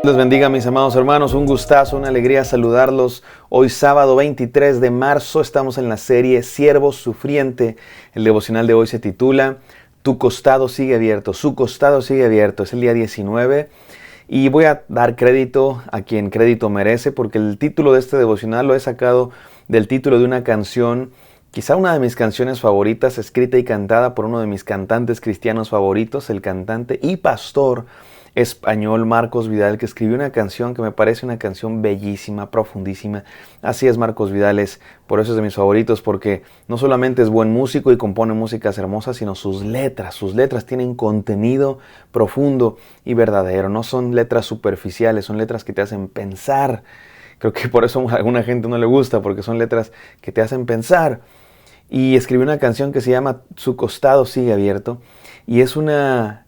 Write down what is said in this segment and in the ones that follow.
Les bendiga, mis amados hermanos, un gustazo, una alegría saludarlos. Hoy sábado 23 de marzo estamos en la serie Siervo Sufriente. El devocional de hoy se titula Tu costado sigue abierto, su costado sigue abierto. Es el día 19 y voy a dar crédito a quien crédito merece, porque el título de este devocional lo he sacado del título de una canción, quizá una de mis canciones favoritas, escrita y cantada por uno de mis cantantes cristianos favoritos, el cantante y pastor español Marcos Vidal, que escribió una canción que me parece una canción bellísima, profundísima. Así es, Marcos Vidal, por eso es de mis favoritos, porque no solamente es buen músico y compone músicas hermosas, sino sus letras tienen contenido profundo y verdadero. No son letras superficiales, son letras que te hacen pensar. Creo que por eso a alguna gente no le gusta, porque son letras que te hacen pensar. Y escribió una canción que se llama Su costado sigue abierto, y es una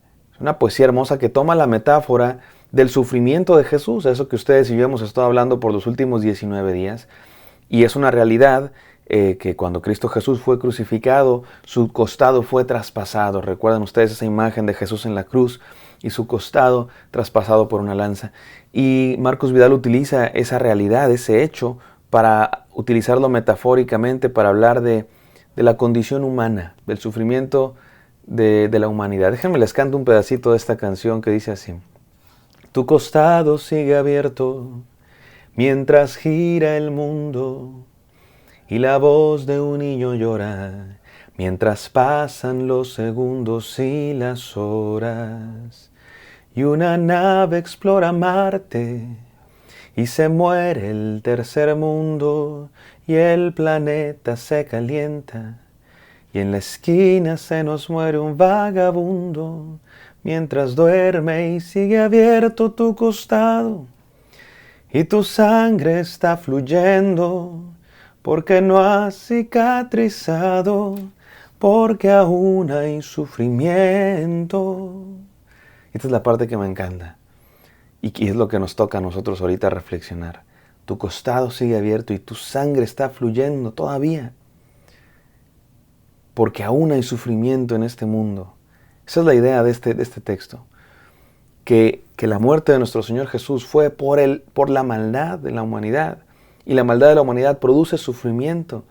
poesía hermosa que toma la metáfora del sufrimiento de Jesús, eso que ustedes y yo hemos estado hablando por los últimos 19 días, y es una realidad que cuando Cristo Jesús fue crucificado, su costado fue traspasado. ¿Recuerdan ustedes esa imagen de Jesús en la cruz y su costado traspasado por una lanza? Y Marcos Vidal utiliza esa realidad, ese hecho, para utilizarlo metafóricamente, para hablar de la condición humana, del sufrimiento de la humanidad. Déjenme les canto un pedacito de esta canción que dice así. Tu costado sigue abierto mientras gira el mundo y la voz de un niño llora mientras pasan los segundos y las horas y una nave explora Marte y se muere el tercer mundo y el planeta se calienta. Y en la esquina se nos muere un vagabundo, mientras duerme y sigue abierto tu costado. Y tu sangre está fluyendo, porque no has cicatrizado, porque aún hay sufrimiento. Esta es la parte que me encanta, y es lo que nos toca a nosotros ahorita reflexionar. Tu costado sigue abierto y tu sangre está fluyendo todavía, porque aún hay sufrimiento en este mundo. Esa es la idea de este texto. Que la muerte de nuestro Señor Jesús fue por la maldad de la humanidad. Y la maldad de la humanidad produce sufrimiento.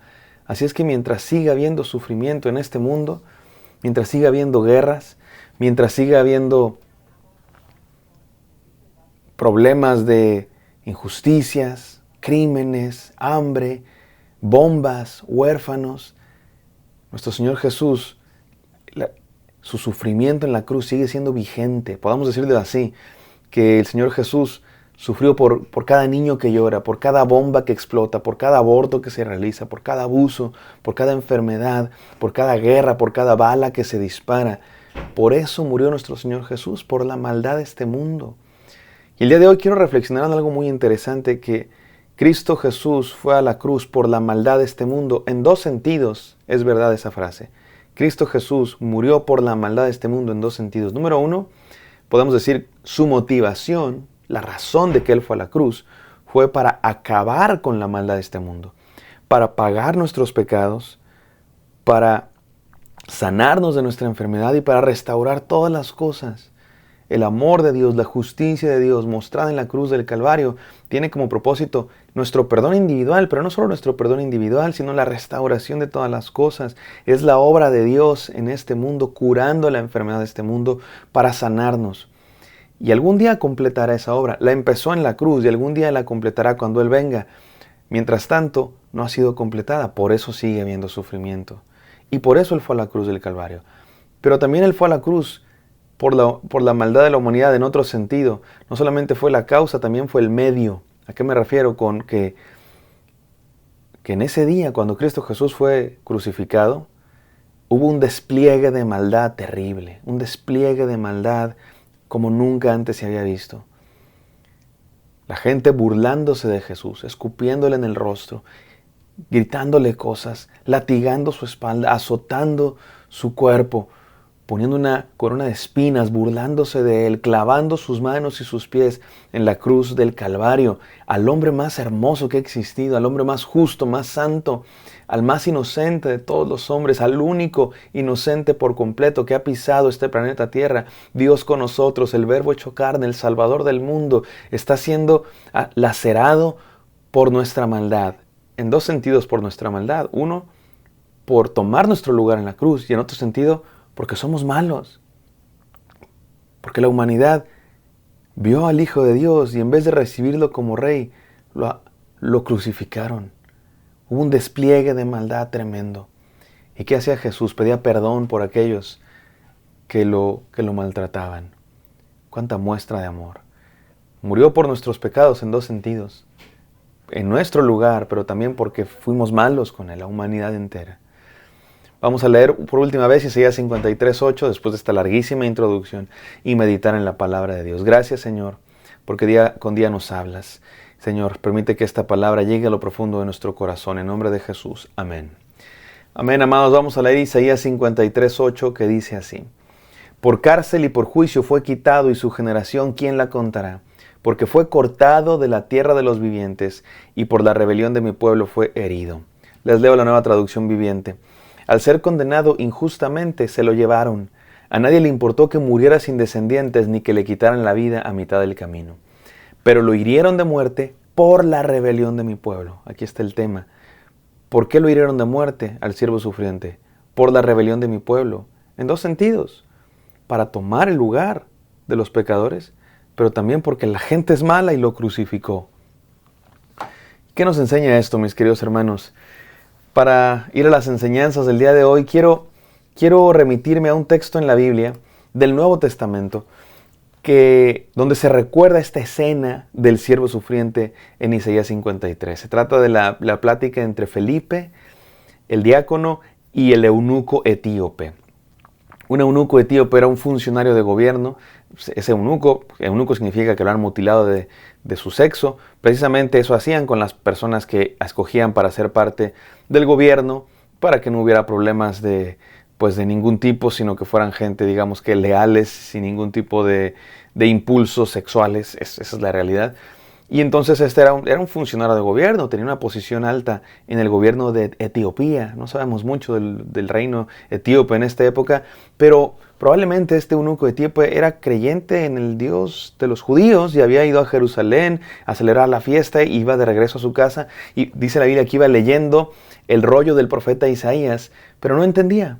Así es que mientras siga habiendo sufrimiento en este mundo, mientras siga habiendo guerras, mientras siga habiendo problemas de injusticias, crímenes, hambre, bombas, huérfanos, nuestro Señor Jesús, su sufrimiento en la cruz sigue siendo vigente. Podamos decirlo así, que el Señor Jesús sufrió por cada niño que llora, por cada bomba que explota, por cada aborto que se realiza, por cada abuso, por cada enfermedad, por cada guerra, por cada bala que se dispara. Por eso murió nuestro Señor Jesús, por la maldad de este mundo. Y el día de hoy quiero reflexionar en algo muy interesante, que Cristo Jesús fue a la cruz por la maldad de este mundo. En dos sentidos es verdad esa frase. Cristo Jesús murió por la maldad de este mundo en dos sentidos. Número uno, podemos decir su motivación, la razón de que Él fue a la cruz, fue para acabar con la maldad de este mundo, para pagar nuestros pecados, para sanarnos de nuestra enfermedad y para restaurar todas las cosas. El amor de Dios, la justicia de Dios mostrada en la cruz del Calvario tiene como propósito nuestro perdón individual, pero no solo nuestro perdón individual, sino la restauración de todas las cosas. Es la obra de Dios en este mundo, curando la enfermedad de este mundo para sanarnos. Y algún día completará esa obra. La empezó en la cruz y algún día la completará cuando Él venga. Mientras tanto, no ha sido completada, por eso sigue habiendo sufrimiento. Y por eso Él fue a la cruz del Calvario. Pero también Él fue a la cruz por la maldad de la humanidad en otro sentido. No solamente fue la causa, también fue el medio. ¿A qué me refiero? Con que en ese día, cuando Cristo Jesús fue crucificado, hubo un despliegue de maldad terrible, un despliegue de maldad como nunca antes se había visto. La gente burlándose de Jesús, escupiéndole en el rostro, gritándole cosas, latigando su espalda, azotando su cuerpo, poniendo una corona de espinas, burlándose de él, clavando sus manos y sus pies en la cruz del Calvario, al hombre más hermoso que ha existido, al hombre más justo, más santo, al más inocente de todos los hombres, al único inocente por completo que ha pisado este planeta Tierra. Dios con nosotros, el Verbo hecho carne, el Salvador del mundo, está siendo lacerado por nuestra maldad. En dos sentidos por nuestra maldad. Uno, por tomar nuestro lugar en la cruz, y en otro sentido, porque somos malos. Porque la humanidad vio al Hijo de Dios y en vez de recibirlo como rey, lo crucificaron. Hubo un despliegue de maldad tremendo. ¿Y qué hacía Jesús? Pedía perdón por aquellos que lo maltrataban. Cuánta muestra de amor. Murió por nuestros pecados en dos sentidos. En nuestro lugar, pero también porque fuimos malos con él, la humanidad entera. Vamos a leer por última vez Isaías 53:8 después de esta larguísima introducción y meditar en la palabra de Dios. Gracias, Señor, porque día con día nos hablas. Señor, permite que esta palabra llegue a lo profundo de nuestro corazón. En nombre de Jesús. Amén. Amén, amados. Vamos a leer Isaías 53:8 que dice así. Por cárcel y por juicio fue quitado y su generación, ¿quién la contará? Porque fue cortado de la tierra de los vivientes y por la rebelión de mi pueblo fue herido. Les leo la Nueva Traducción Viviente. Al ser condenado injustamente se lo llevaron. A nadie le importó que muriera sin descendientes ni que le quitaran la vida a mitad del camino. Pero lo hirieron de muerte por la rebelión de mi pueblo. Aquí está el tema. ¿Por qué lo hirieron de muerte al siervo sufriente? Por la rebelión de mi pueblo. En dos sentidos. Para tomar el lugar de los pecadores, pero también porque la gente es mala y lo crucificó. ¿Qué nos enseña esto, mis queridos hermanos? Para ir a las enseñanzas del día de hoy, quiero remitirme a un texto en la Biblia del Nuevo Testamento donde se recuerda esta escena del siervo sufriente en Isaías 53. Se trata de la plática entre Felipe, el diácono, y el eunuco etíope. Un eunuco etíope era un funcionario de gobierno. Ese eunuco significa que lo han mutilado de su sexo. Precisamente eso hacían con las personas que escogían para ser parte del gobierno, para que no hubiera problemas de ningún tipo, sino que fueran gente, digamos que leales, sin ningún tipo de impulsos sexuales. Esa es la realidad. Y entonces este era un funcionario de gobierno, tenía una posición alta en el gobierno de Etiopía. No sabemos mucho del reino etíope en esta época, pero probablemente este eunuco etíope era creyente en el Dios de los judíos y había ido a Jerusalén a celebrar la fiesta y iba de regreso a su casa. Y dice la Biblia que iba leyendo el rollo del profeta Isaías, pero no entendía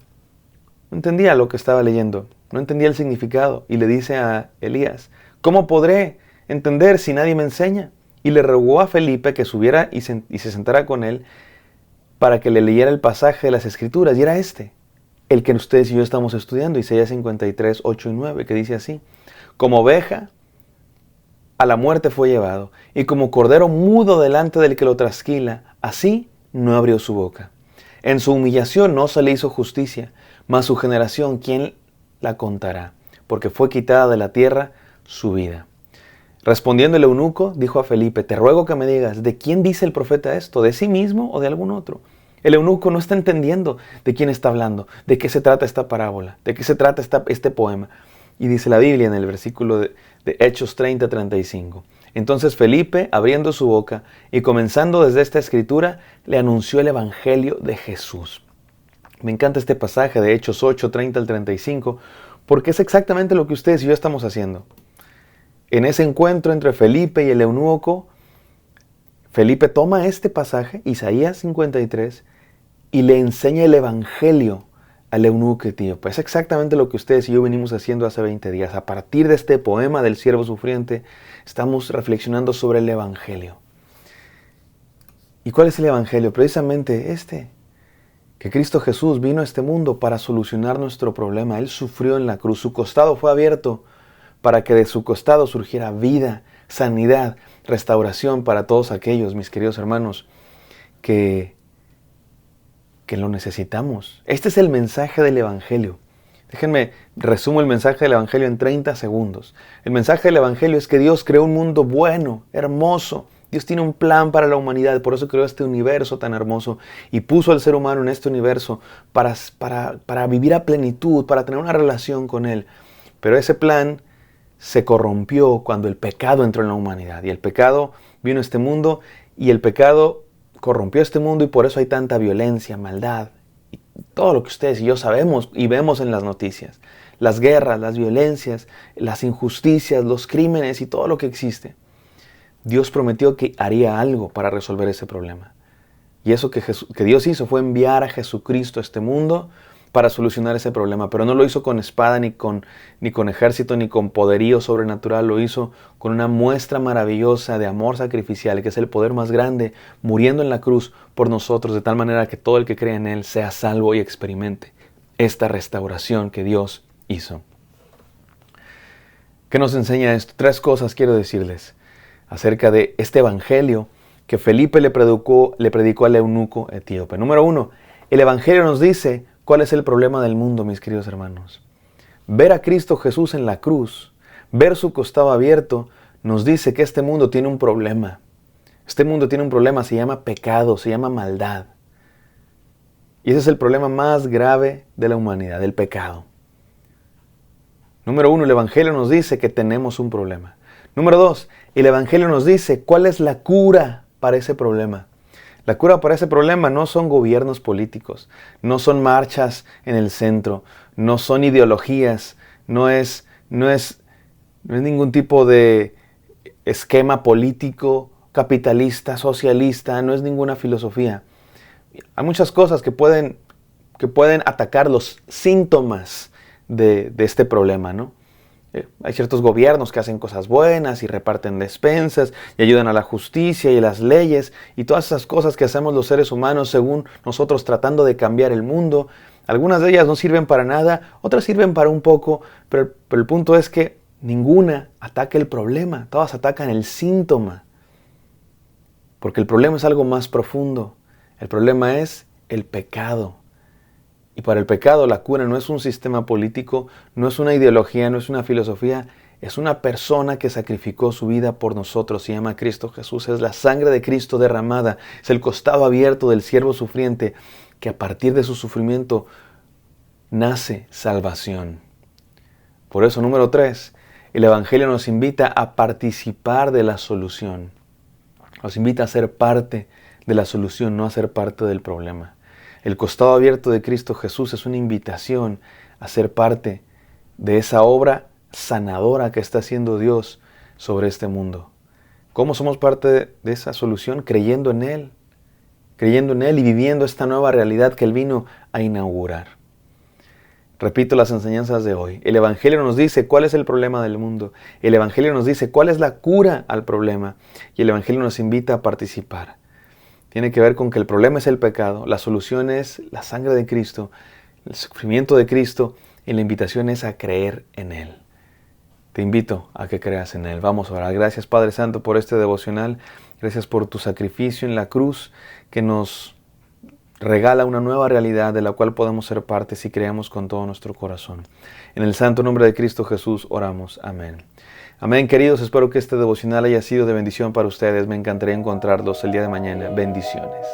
lo que estaba leyendo, no entendía el significado. Y le dice a Elías, ¿cómo podré entender si nadie me enseña? Y le rogó a Felipe que subiera y se sentara con él para que le leyera el pasaje de las Escrituras. Y era el que ustedes y yo estamos estudiando, Isaías 53, 8 y 9, que dice así: como oveja a la muerte fue llevado, y como cordero mudo delante del que lo trasquila, así no abrió su boca. En su humillación no se le hizo justicia, mas su generación, ¿quién la contará? Porque fue quitada de la tierra su vida. Respondiendo el eunuco, dijo a Felipe, te ruego que me digas, ¿de quién dice el profeta esto? ¿De sí mismo o de algún otro? El eunuco no está entendiendo de quién está hablando, de qué se trata esta parábola, de qué se trata este poema. Y dice la Biblia en el versículo de Hechos 30:35. Entonces Felipe, abriendo su boca y comenzando desde esta escritura, le anunció el evangelio de Jesús. Me encanta este pasaje de Hechos 8:30 al 35, porque es exactamente lo que ustedes y yo estamos haciendo. En ese encuentro entre Felipe y el eunuco, Felipe toma este pasaje, Isaías 53, y le enseña el evangelio al eunuco etíope. Es exactamente lo que ustedes y yo venimos haciendo hace 20 días. A partir de este poema del siervo sufriente, estamos reflexionando sobre el evangelio. ¿Y cuál es el evangelio? Precisamente que Cristo Jesús vino a este mundo para solucionar nuestro problema. Él sufrió en la cruz, su costado fue abierto para que de su costado surgiera vida, sanidad, restauración para todos aquellos, mis queridos hermanos, que lo necesitamos. Este es el mensaje del evangelio. Déjenme, resumo el mensaje del evangelio en 30 segundos. El mensaje del evangelio es que Dios creó un mundo bueno, hermoso. Dios tiene un plan para la humanidad, por eso creó este universo tan hermoso y puso al ser humano en este universo para vivir a plenitud, para tener una relación con Él. Pero ese plan se corrompió cuando el pecado entró en la humanidad. Y el pecado vino a este mundo y el pecado corrompió este mundo y por eso hay tanta violencia, maldad. Y todo lo que ustedes y yo sabemos y vemos en las noticias. Las guerras, las violencias, las injusticias, los crímenes y todo lo que existe. Dios prometió que haría algo para resolver ese problema. Y eso que Dios hizo fue enviar a Jesucristo a este mundo para solucionar ese problema. Pero no lo hizo con espada, ni con ejército, ni con poderío sobrenatural. Lo hizo con una muestra maravillosa de amor sacrificial, que es el poder más grande, muriendo en la cruz por nosotros, de tal manera que todo el que cree en Él sea salvo y experimente esta restauración que Dios hizo. ¿Qué nos enseña esto? 3 cosas quiero decirles acerca de este evangelio que Felipe le predicó al eunuco etíope. Número 1, el evangelio nos dice cuál es el problema del mundo, mis queridos hermanos. Ver a Cristo Jesús en la cruz, ver su costado abierto, nos dice que este mundo tiene un problema. Este mundo tiene un problema, se llama pecado, se llama maldad. Y ese es el problema más grave de la humanidad, el pecado. Número 1, el evangelio nos dice que tenemos un problema. Número 2, el evangelio nos dice cuál es la cura para ese problema. La cura para ese problema no son gobiernos políticos, no son marchas en el centro, no son ideologías, no es ningún tipo de esquema político, capitalista, socialista, no es ninguna filosofía. Hay muchas cosas que pueden atacar los síntomas de este problema, ¿no? Hay ciertos gobiernos que hacen cosas buenas y reparten despensas y ayudan a la justicia y a las leyes y todas esas cosas que hacemos los seres humanos según nosotros tratando de cambiar el mundo. Algunas de ellas no sirven para nada, otras sirven para un poco, pero el punto es que ninguna ataca el problema, todas atacan el síntoma. Porque el problema es algo más profundo, el problema es el pecado. Y para el pecado la cura no es un sistema político, no es una ideología, no es una filosofía, es una persona que sacrificó su vida por nosotros, se llama Cristo Jesús, es la sangre de Cristo derramada, es el costado abierto del siervo sufriente, que a partir de su sufrimiento nace salvación. Por eso, número 3, el evangelio nos invita a participar de la solución, nos invita a ser parte de la solución, no a ser parte del problema. El costado abierto de Cristo Jesús es una invitación a ser parte de esa obra sanadora que está haciendo Dios sobre este mundo. ¿Cómo somos parte de esa solución? Creyendo en Él y viviendo esta nueva realidad que Él vino a inaugurar. Repito las enseñanzas de hoy. El evangelio nos dice cuál es el problema del mundo. El evangelio nos dice cuál es la cura al problema. Y el evangelio nos invita a participar. Tiene que ver con que el problema es el pecado, la solución es la sangre de Cristo, el sufrimiento de Cristo y la invitación es a creer en Él. Te invito a que creas en Él. Vamos a orar. Gracias, Padre Santo, por este devocional. Gracias por tu sacrificio en la cruz que nos regala una nueva realidad de la cual podemos ser parte si creemos con todo nuestro corazón. En el santo nombre de Cristo Jesús oramos. Amén. Amén, queridos. Espero que este devocional haya sido de bendición para ustedes. Me encantaría encontrarlos el día de mañana. Bendiciones.